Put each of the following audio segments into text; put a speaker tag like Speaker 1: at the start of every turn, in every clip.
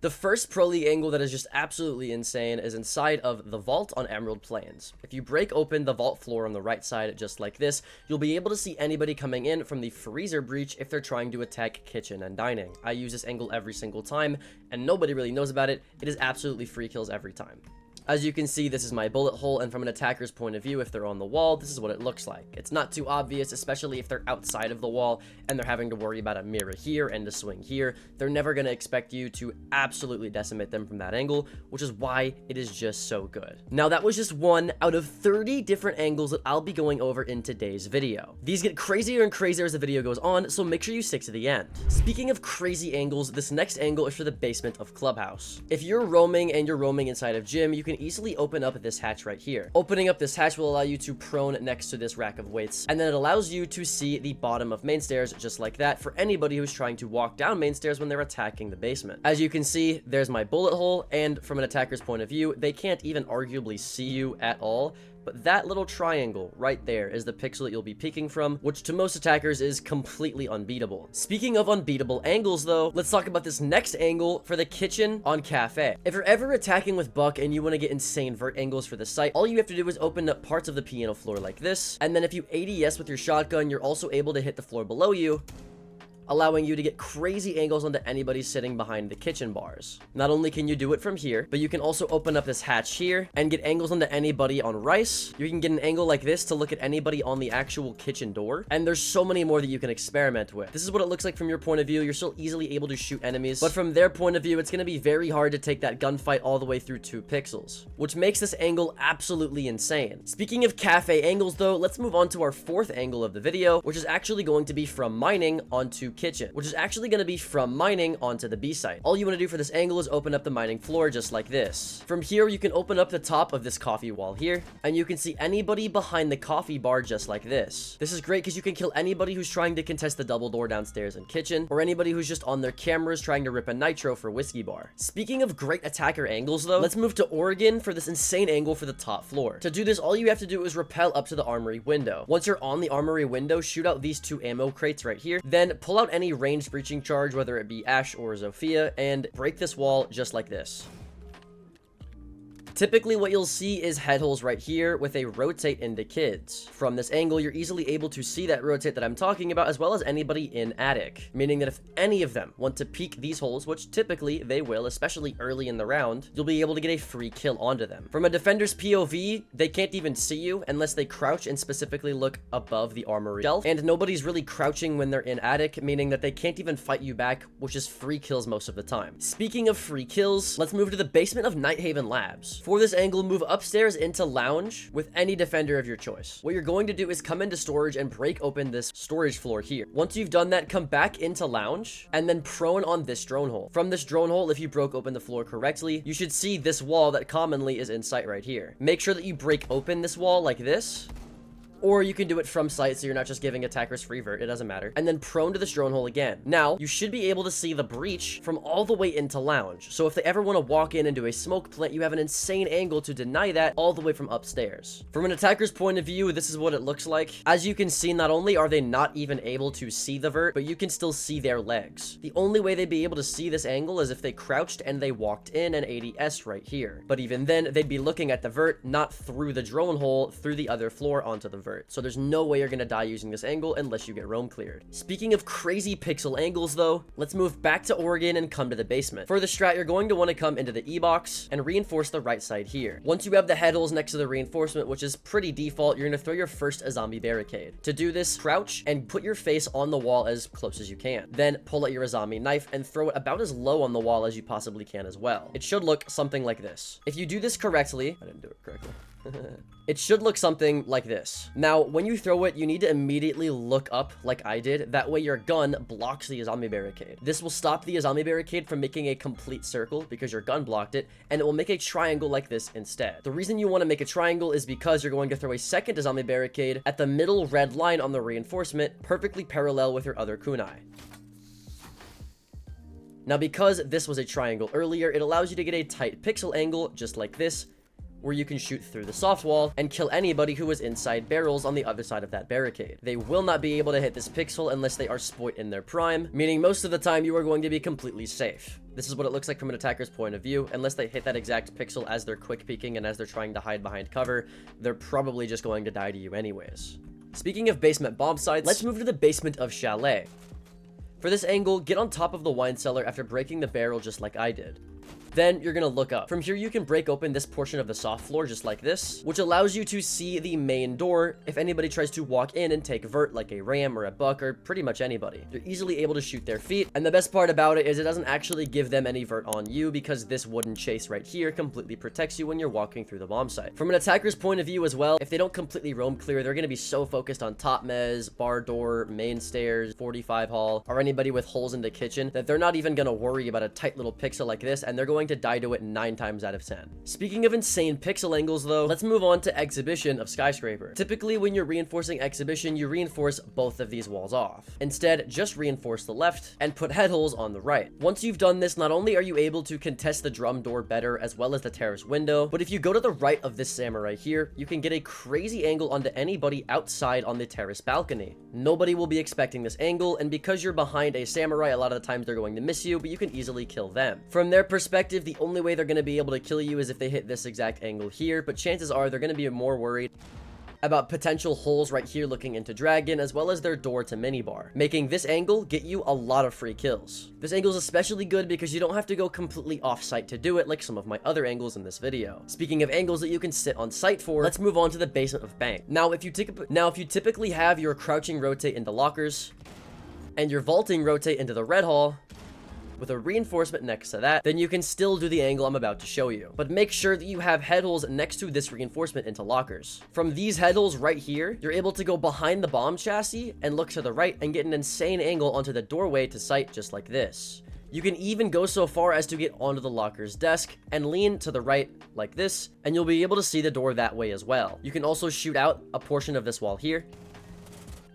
Speaker 1: The first Pro League angle that is just absolutely insane is inside of the vault on Emerald Plains. If you break open the vault floor on the right side just like this, you'll be able to see anybody coming in from the freezer breach if they're trying to attack kitchen and dining. I use this angle every single time, and nobody really knows about it. It is absolutely free kills every time. As you can see, this is my bullet hole, and from an attacker's point of view, if they're on the wall, this is what it looks like. It's not too obvious, especially if they're outside of the wall and they're having to worry about a mirror here and a swing here. They're never going to expect you to absolutely decimate them from that angle, which is why it is just so good. Now, that was just one out of 30 different angles that I'll be going over in today's video. These get crazier and crazier as the video goes on, so make sure you stick to the end. Speaking of crazy angles, this next angle is for the basement of Clubhouse. If you're roaming and you're roaming inside of gym, you can easily open up this hatch right here. Opening up this hatch will allow you to prone next to this rack of weights, and then it allows you to see the bottom of main stairs just like that for anybody who's trying to walk down main stairs when they're attacking the basement. As you can see, there's my bullet hole, and from an attacker's point of view, they can't even arguably see you at all. But that little triangle right there is the pixel that you'll be peeking from, which to most attackers is completely unbeatable. Speaking of unbeatable angles though, let's talk about this next angle for the kitchen on Cafe. If you're ever attacking with Buck and you want to get insane vert angles for the site, all you have to do is open up parts of the piano floor like this, and then if you ADS with your shotgun, you're also able to hit the floor below you, allowing you to get crazy angles onto anybody sitting behind the kitchen bars. Not only can you do it from here, but you can also open up this hatch here and get angles onto anybody on rice. You can get an angle like this to look at anybody on the actual kitchen door, and there's so many more that you can experiment with. This is what it looks like from your point of view. You're still easily able to shoot enemies, but from their point of view, it's going to be very hard to take that gunfight all the way through 2 pixels, which makes this angle absolutely insane. Speaking of cafe angles though, let's move on to our 4th angle of the video, which is actually going to be from mining onto kitchen, which is actually going to be from mining onto the B site. All you want to do for this angle is open up the mining floor just like this. From here, you can open up the top of this coffee wall here, and you can see anybody behind the coffee bar just like this. This is great because you can kill anybody who's trying to contest the double door downstairs in kitchen, or anybody who's just on their cameras trying to rip a nitro for whiskey bar. Speaking of great attacker angles though, let's move to Oregon for this insane angle for the top floor. To do this, all you have to do is rappel up to the armory window. Once you're on the armory window, shoot out these 2 ammo crates right here, then pull out any ranged breaching charge, whether it be Ash or Zofia, and break this wall just like this. Typically, what you'll see is head holes right here with a rotate into kids. From this angle, you're easily able to see that rotate that I'm talking about, as well as anybody in attic, meaning that if any of them want to peek these holes, which typically they will, especially early in the round, you'll be able to get a free kill onto them. From a defender's POV, they can't even see you unless they crouch and specifically look above the armory shelf, and nobody's really crouching when they're in attic, meaning that they can't even fight you back, which is free kills most of the time. Speaking of free kills, let's move to the basement of Nighthaven Labs. For this angle, move upstairs into lounge with any defender of your choice. What you're going to do is come into storage and break open this storage floor here. Once you've done that, come back into lounge and then prone on this drone hole. From this drone hole, if you broke open the floor correctly, you should see this wall that commonly is in sight right here. Make sure that you break open this wall like this, or you can do it from sight so you're not just giving attackers free vert, it doesn't matter. And then prone to this drone hole again. Now, you should be able to see the breach from all the way into lounge. So if they ever want to walk in and do a smoke plant, you have an insane angle to deny that all the way from upstairs. From an attacker's point of view, this is what it looks like. As you can see, not only are they not even able to see the vert, but you can still see their legs. The only way they'd be able to see this angle is if they crouched and they walked in and ADS right here. But even then, they'd be looking at the vert, not through the drone hole, through the other floor onto the vert. So there's no way you're gonna die using this angle unless you get roam cleared. Speaking of crazy pixel angles though, let's move back to Oregon and come to the basement. For the strat, you're going to want to come into the E-box and reinforce the right side here. Once you have the head holes next to the reinforcement, which is pretty default, you're gonna throw your first zombie barricade. To do this, crouch and put your face on the wall as close as you can. Then pull out your zombie knife and throw it about as low on the wall as you possibly can as well. It should look something like this. If you do this correctly, I didn't do it correctly. It should look something like this. Now, when you throw it, you need to immediately look up like I did. That way your gun blocks the zombie barricade. This will stop the zombie barricade from making a complete circle because your gun blocked it, and it will make a triangle like this instead. The reason you want to make a triangle is because you're going to throw a second zombie barricade at the middle red line on the reinforcement, perfectly parallel with your other kunai. Now, because this was a triangle earlier, it allows you to get a tight pixel angle just like this, where you can shoot through the soft wall and kill anybody who is inside barrels on the other side of that barricade. They will not be able to hit this pixel unless they are spoit in their prime, meaning most of the time you are going to be completely safe. This is what it looks like from an attacker's point of view. Unless they hit that exact pixel as they're quick peeking and as they're trying to hide behind cover, they're probably just going to die to you anyways. Speaking of basement bomb sites, let's move to the basement of Chalet. For this angle, get on top of the wine cellar after breaking the barrel just like I did. Then you're gonna look up. From here, you can break open this portion of the soft floor just like this, which allows you to see the main door if anybody tries to walk in and take vert like a ram or a buck or pretty much anybody. You're easily able to shoot their feet, and the best part about it is it doesn't actually give them any vert on you because this wooden chase right here completely protects you when you're walking through the bomb site. From an attacker's point of view as well, if they don't completely roam clear, they're gonna be so focused on top mez, bar door, main stairs, 45 hall, or anybody with holes in the kitchen that they're not even gonna worry about a tight little pixel like this, and they're going to die to it 9 times out of 10. Speaking of insane pixel angles though, let's move on to Exhibition of Skyscraper. Typically when you're reinforcing Exhibition, you reinforce both of these walls off. Instead, just reinforce the left and put head holes on the right. Once you've done this, not only are you able to contest the drum door better as well as the terrace window, but if you go to the right of this samurai here, you can get a crazy angle onto anybody outside on the terrace balcony. Nobody will be expecting this angle, and because you're behind a samurai, a lot of the times they're going to miss you, but you can easily kill them. From their perspective, the only way they're going to be able to kill you is if they hit this exact angle here, but chances are they're going to be more worried about potential holes right here looking into dragon, as well as their door to minibar, making this angle get you a lot of free kills. This angle is especially good because you don't have to go completely off-site to do it like some of my other angles in this video. Speaking of angles that you can sit on site for, let's move on to the basement of bank. Now if you typically have your crouching rotate into lockers and your vaulting rotate into the red hall with a reinforcement next to that, then you can still do the angle I'm about to show you. But make sure that you have head holes next to this reinforcement into lockers. From these head holes right here, you're able to go behind the bomb chassis and look to the right and get an insane angle onto the doorway to site just like this. You can even go so far as to get onto the locker's desk and lean to the right like this, and you'll be able to see the door that way as well. You can also shoot out a portion of this wall here,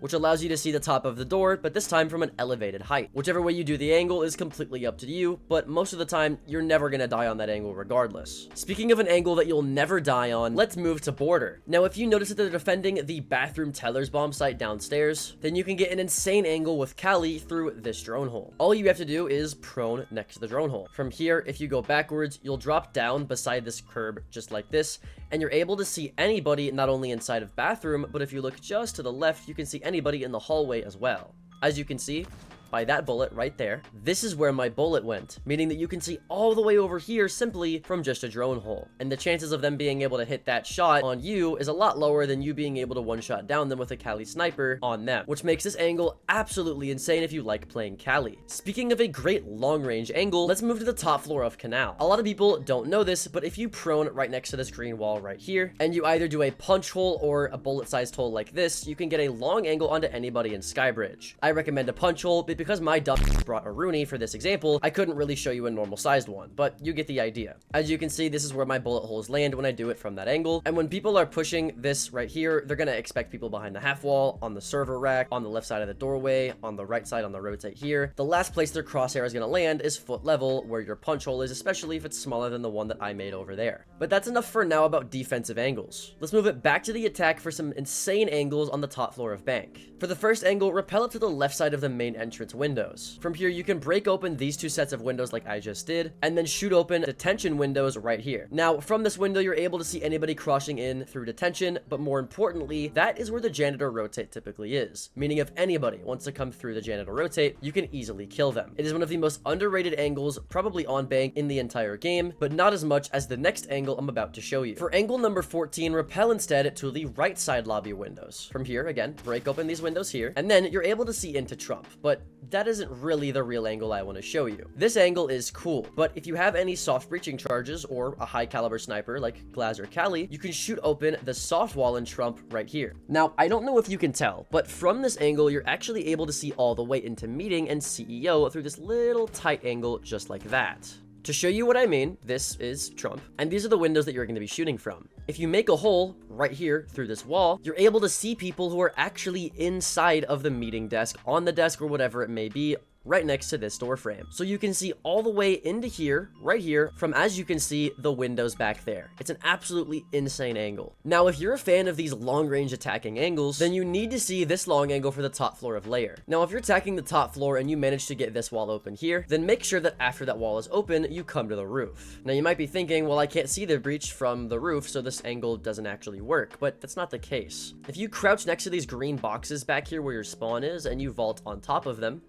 Speaker 1: which allows you to see the top of the door, but this time from an elevated height. Whichever way you do the angle is completely up to you, but most of the time, you're never gonna die on that angle regardless. Speaking of an angle that you'll never die on, let's move to border. Now, if you notice that they're defending the bathroom teller's bomb site downstairs, then you can get an insane angle with Kali through this drone hole. All you have to do is prone next to the drone hole. From here, if you go backwards, you'll drop down beside this curb just like this, and you're able to see anybody not only inside of bathroom, but if you look just to the left, you can see anybody in the hallway as well. As you can see by that bullet right there, this is where my bullet went, meaning that you can see all the way over here simply from just a drone hole. And the chances of them being able to hit that shot on you is a lot lower than you being able to one-shot down them with a Kali sniper on them, which makes this angle absolutely insane if you like playing Kali. Speaking of a great long-range angle, let's move to the top floor of Canal. A lot of people don't know this, but if you prone right next to this green wall right here, and you either do a punch hole or a bullet-sized hole like this, you can get a long angle onto anybody in Skybridge. I recommend a punch hole, because my dumb brought a Rooney for this example, I couldn't really show you a normal sized one, but you get the idea. As you can see, this is where my bullet holes land when I do it from that angle, and when people are pushing this right here, they're gonna expect people behind the half wall, on the server rack, on the left side of the doorway, on the right side on the rotate here. The last place their crosshair is gonna land is foot level, where your punch hole is, especially if it's smaller than the one that I made over there. But that's enough for now about defensive angles. Let's move it back to the attack for some insane angles on the top floor of bank. For the first angle, rappel it to the left side of the main entrance windows. From here, you can break open these two sets of windows like I just did, and then shoot open detention windows right here. Now, from this window, you're able to see anybody crossing in through detention, but more importantly, that is where the janitor rotate typically is, meaning if anybody wants to come through the janitor rotate, you can easily kill them. It is one of the most underrated angles, probably on bank in the entire game, but not as much as the next angle I'm about to show you. For angle number 14, rappel instead to the right side lobby windows. From here, again, break open these windows here, and then you're able to see into Trump, but that isn't really the real angle I want to show you. This angle is cool, but if you have any soft breaching charges or a high caliber sniper like Glaz or Kali, you can shoot open the soft wall in Trump right here. Now, I don't know if you can tell, but from this angle, you're actually able to see all the way into meeting and CEO through this little tight angle just like that. To show you what I mean, this is Trump, and these are the windows that you're going to be shooting from. If you make a hole right here through this wall, you're able to see people who are actually inside of the meeting desk, on the desk or whatever it may be, right next to this door frame. So you can see all the way into here, right here, from, as you can see, the windows back there. It's an absolutely insane angle. Now, if you're a fan of these long-range attacking angles, then you need to see this long angle for the top floor of layer. Now, if you're attacking the top floor and you manage to get this wall open here, then make sure that after that wall is open, you come to the roof. Now, you might be thinking, well, I can't see the breach from the roof, so this angle doesn't actually work, but that's not the case. If you crouch next to these green boxes back here where your spawn is, and you vault on top of them,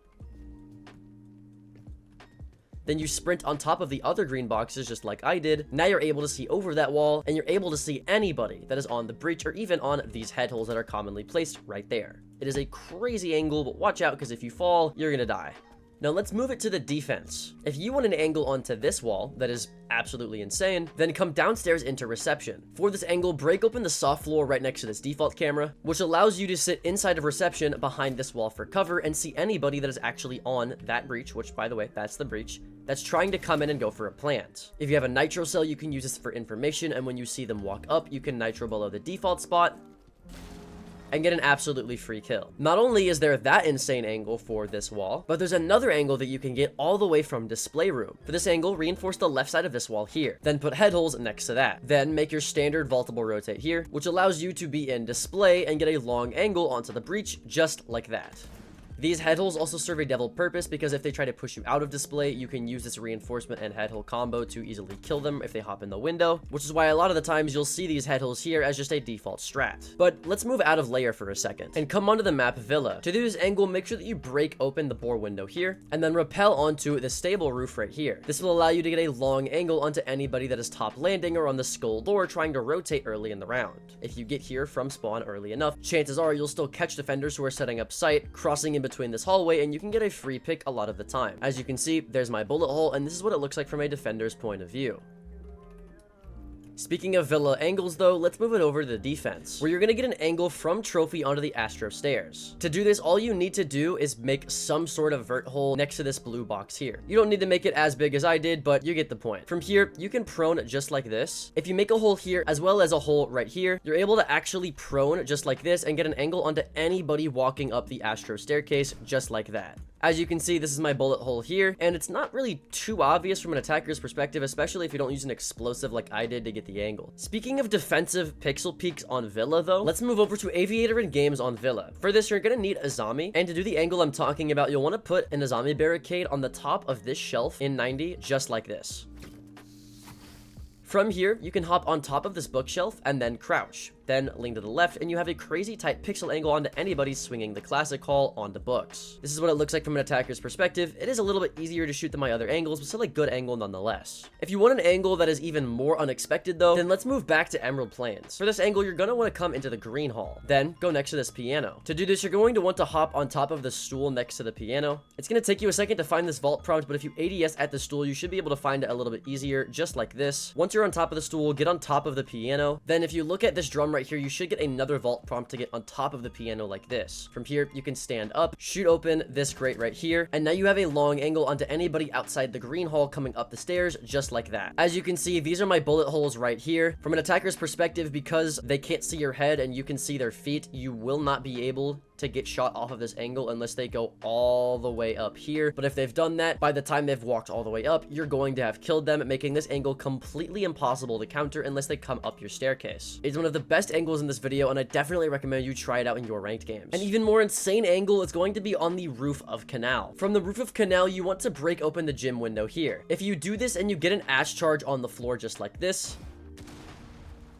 Speaker 1: then you sprint on top of the other green boxes just like I did. Now you're able to see over that wall, and you're able to see anybody that is on the breach or even on these head holes that are commonly placed right there. It is a crazy angle, but watch out, because if you fall, you're gonna die. Now let's move it to the defense. If you want an angle onto this wall that is absolutely insane, then come downstairs into reception. For this angle, break open the soft floor right next to this default camera, which allows you to sit inside of reception behind this wall for cover and see anybody that is actually on that breach, which, by the way, that's the breach, that's trying to come in and go for a plant. If you have a nitro cell, you can use this for information, and when you see them walk up, you can nitro below the default spot and get an absolutely free kill. Not only is there that insane angle for this wall, but there's another angle that you can get all the way from display room. For this angle, reinforce the left side of this wall here, then put head holes next to that. Then make your standard vaultable rotate here, which allows you to be in display and get a long angle onto the breach just like that. These head holes also serve a double purpose, because if they try to push you out of display, you can use this reinforcement and head hole combo to easily kill them if they hop in the window, which is why a lot of the times you'll see these head holes here as just a default strat. But let's move out of layer for a second and come onto the map Villa. To do this angle, make sure that you break open the bore window here and then rappel onto the stable roof right here. This will allow you to get a long angle onto anybody that is top landing or on the skull door trying to rotate early in the round. If you get here from spawn early enough, chances are you'll still catch defenders who are setting up sight, crossing in between this hallway, and you can get a free pick a lot of the time. As you can see, there's my bullet hole, and this is what it looks like from a defender's point of view. Speaking of Villa angles though, let's move it over to the defense, where you're gonna get an angle from Trophy onto the Astro stairs. To do this, all you need to do is make some sort of vert hole next to this blue box here. You don't need to make it as big as I did, but you get the point. From here, you can prone just like this. If you make a hole here, as well as a hole right here, you're able to actually prone just like this and get an angle onto anybody walking up the Astro staircase just like that. As you can see, this is my bullet hole here, and it's not really too obvious from an attacker's perspective, especially if you don't use an explosive like I did to get the angle. Speaking of defensive pixel peaks on Villa though, let's move over to Aviator and Games on Villa. For this, you're gonna need a zombie, and to do the angle I'm talking about, you'll want to put an Azami barricade on the top of this shelf in 90, just like this. From here, you can hop on top of this bookshelf and then crouch. Then lean to the left, and you have a crazy tight pixel angle onto anybody swinging the classic haul onto books. This is what it looks like from an attacker's perspective. It is a little bit easier to shoot than my other angles, but still a good angle nonetheless. If you want an angle that is even more unexpected though, then let's move back to Emerald Plains. For this angle, you're gonna want to come into the green hall, then go next to this piano. To do this, you're going to want to hop on top of the stool next to the piano. It's gonna take you a second to find this vault prompt, but if you ADS at the stool, you should be able to find it a little bit easier, just like this. Once you're on top of the stool, get on top of the piano. Then if you look at this drum right here, you should get another vault prompt to get on top of the piano like this. From here, you can stand up, shoot open this grate right here, and now you have a long angle onto anybody outside the green hall coming up the stairs, just like that. As you can see, these are my bullet holes right here. From an attacker's perspective, because they can't see your head and you can see their feet, you will not be able to get shot off of this angle unless they go all the way up here. But if they've done that, by the time they've walked all the way up, you're going to have killed them, making this angle completely impossible to counter unless they come up your staircase. It's one of the best angles in this video, and I definitely recommend you try it out in your ranked games. An even more insane angle is going to be on the roof of Canal. From the roof of Canal, you want to break open the gym window here. If you do this and you get an ash charge on the floor just like this,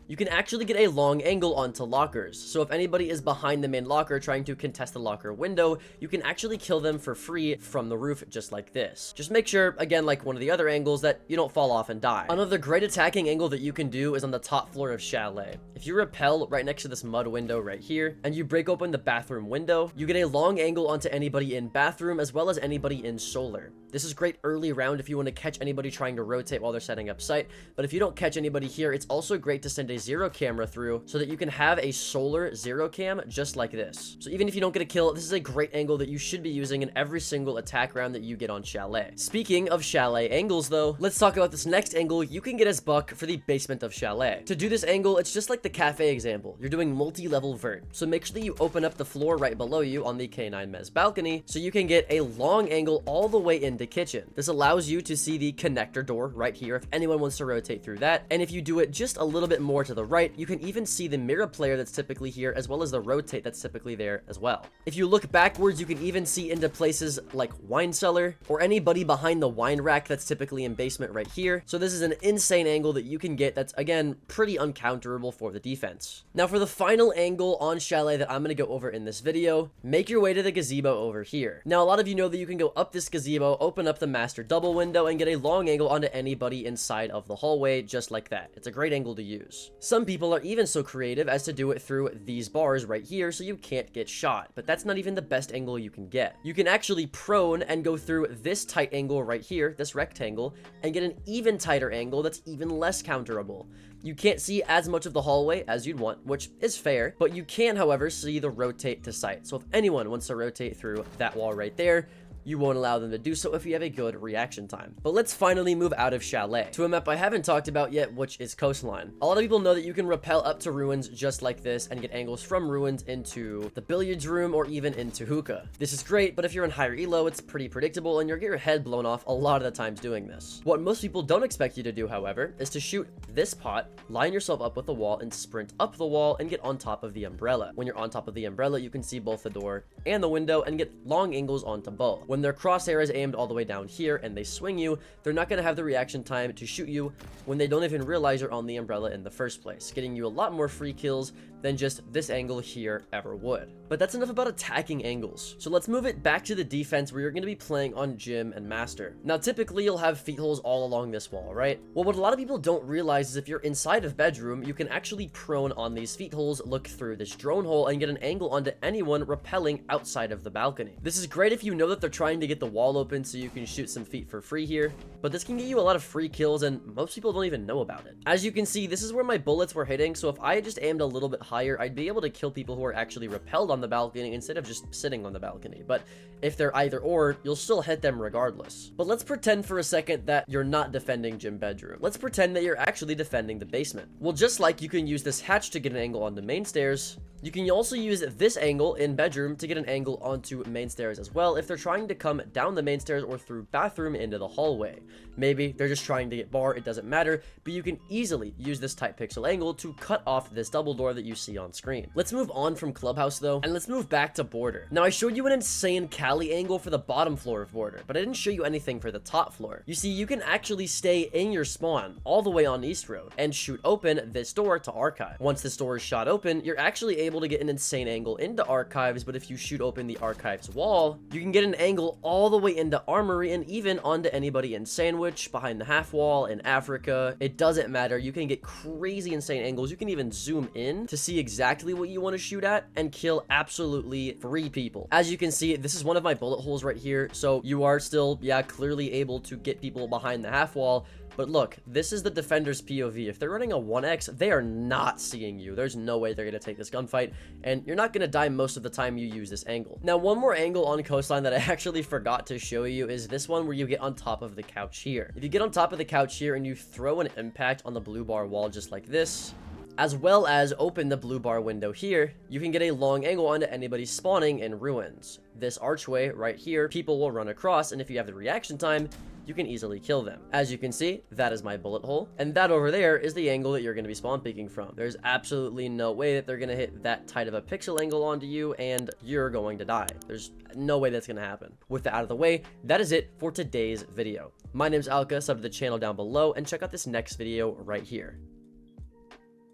Speaker 1: you can actually get a long angle onto lockers. So if anybody is behind the main locker trying to contest the locker window, you can actually kill them for free from the roof just like this. Just make sure, again, like one of the other angles, that you don't fall off and die. Another great attacking angle that you can do is on the top floor of Chalet. If you rappel right next to this mud window right here, and you break open the bathroom window, you get a long angle onto anybody in bathroom as well as anybody in solar. This is great early round if you want to catch anybody trying to rotate while they're setting up sight, but if you don't catch anybody here, it's also great to send a a zero camera through so that you can have a solar zero cam just like this. So even if you don't get a kill, this is a great angle that you should be using in every single attack round that you get on Chalet. Speaking of Chalet angles though, let's talk about this next angle you can get as Buck for the basement of Chalet. To do this angle, it's just like the cafe example. You're doing multi-level vert. So make sure that you open up the floor right below you on the K9 Mez balcony so you can get a long angle all the way into kitchen. This allows you to see the connector door right here if anyone wants to rotate through that. And if you do it just a little bit more to the right, you can even see the mirror player that's typically here as well as the rotate that's typically there as well. If you look backwards, you can even see into places like wine cellar or anybody behind the wine rack that's typically in basement right here. So this is an insane angle that you can get that's, again, pretty uncounterable for the defense. Now for the final angle on Chalet that I'm going to go over in this video, make your way to the gazebo over here. Now a lot of you know that you can go up this gazebo, open up the master double window, and get a long angle onto anybody inside of the hallway just like that. It's a great angle to use. Some people are even so creative as to do it through these bars right here so you can't get shot, but that's not even the best angle you can get. You can actually prone and go through this tight angle right here, this rectangle, and get an even tighter angle that's even less counterable. You can't see as much of the hallway as you'd want, which is fair, but you can, however, see the rotate to sight. So if anyone wants to rotate through that wall right there, you won't allow them to do so if you have a good reaction time. But let's finally move out of Chalet to a map I haven't talked about yet, which is Coastline. A lot of people know that you can rappel up to ruins just like this and get angles from ruins into the billiards room or even into hookah. This is great, but if you're in higher elo, it's pretty predictable and you'll get your head blown off a lot of the times doing this. What most people don't expect you to do, however, is to shoot this pot, line yourself up with the wall, and sprint up the wall and get on top of the umbrella. When you're on top of the umbrella, you can see both the door and the window and get long angles onto both. When their crosshair is aimed all the way down here and they swing you, they're not going to have the reaction time to shoot you when they don't even realize you're on the umbrella in the first place, getting you a lot more free kills than just this angle here ever would. But that's enough about attacking angles. So let's move it back to the defense where you're going to be playing on Gym and Master. Now typically you'll have feet holes all along this wall, right? Well, what a lot of people don't realize is if you're inside of bedroom, you can actually prone on these feet holes, look through this drone hole, and get an angle onto anyone rappelling outside of the balcony. This is great if you know that they're trying to get the wall open so you can shoot some feet for free here, but this can get you a lot of free kills and most people don't even know about it. As you can see, this is where my bullets were hitting, so if I had just aimed a little bit higher, I'd be able to kill people who are actually rappelled on the balcony instead of just sitting on the balcony. But if they're either or, you'll still hit them regardless. But let's pretend for a second that you're not defending Gym Bedroom. Let's pretend that you're actually defending the basement. Well, just like you can use this hatch to get an angle on the main stairs, you can also use this angle in bedroom to get an angle onto main stairs as well if they're trying to come down the main stairs or through bathroom into the hallway. Maybe they're just trying to get bar, it doesn't matter, but you can easily use this tight pixel angle to cut off this double door that you see on screen. Let's move on from Clubhouse though, and let's move back to Border. Now I showed you an insane Cali angle for the bottom floor of Border, but I didn't show you anything for the top floor. You see, you can actually stay in your spawn all the way on East Road and shoot open this door to Archive. Once this door is shot open, you're actually able to get an insane angle into Archives, but if you shoot open the Archives wall, you can get an angle all the way into Armory and even onto anybody in Sandwich, behind the half wall, in Africa. It doesn't matter. You can get crazy insane angles. You can even zoom in to see exactly what you want to shoot at and kill absolutely free people. As you can see, this is one of my bullet holes right here, so you are still, yeah, clearly able to get people behind the half wall. But look, this is the defender's POV. If they're running a 1x, they are not seeing you. There's no way they're going to take this gunfight, and you're not going to die most of the time you use this angle. Now, one more angle on Coastline that I actually forgot to show you is this one where you get on top of the couch here. If you get on top of the couch here and you throw an impact on the blue bar wall just like this, as well as open the blue bar window here, you can get a long angle onto anybody spawning in ruins. This archway right here, people will run across, and if you have the reaction time, you can easily kill them. As you can see, that is my bullet hole, and that over there is the angle that you're going to be spawn peeking from. There's absolutely no way that they're going to hit that tight of a pixel angle onto you, and you're going to die. There's no way that's going to happen. With that out of the way, that is it for today's video. My name's Alka, sub to the channel down below, and check out this next video right here.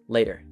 Speaker 1: Later.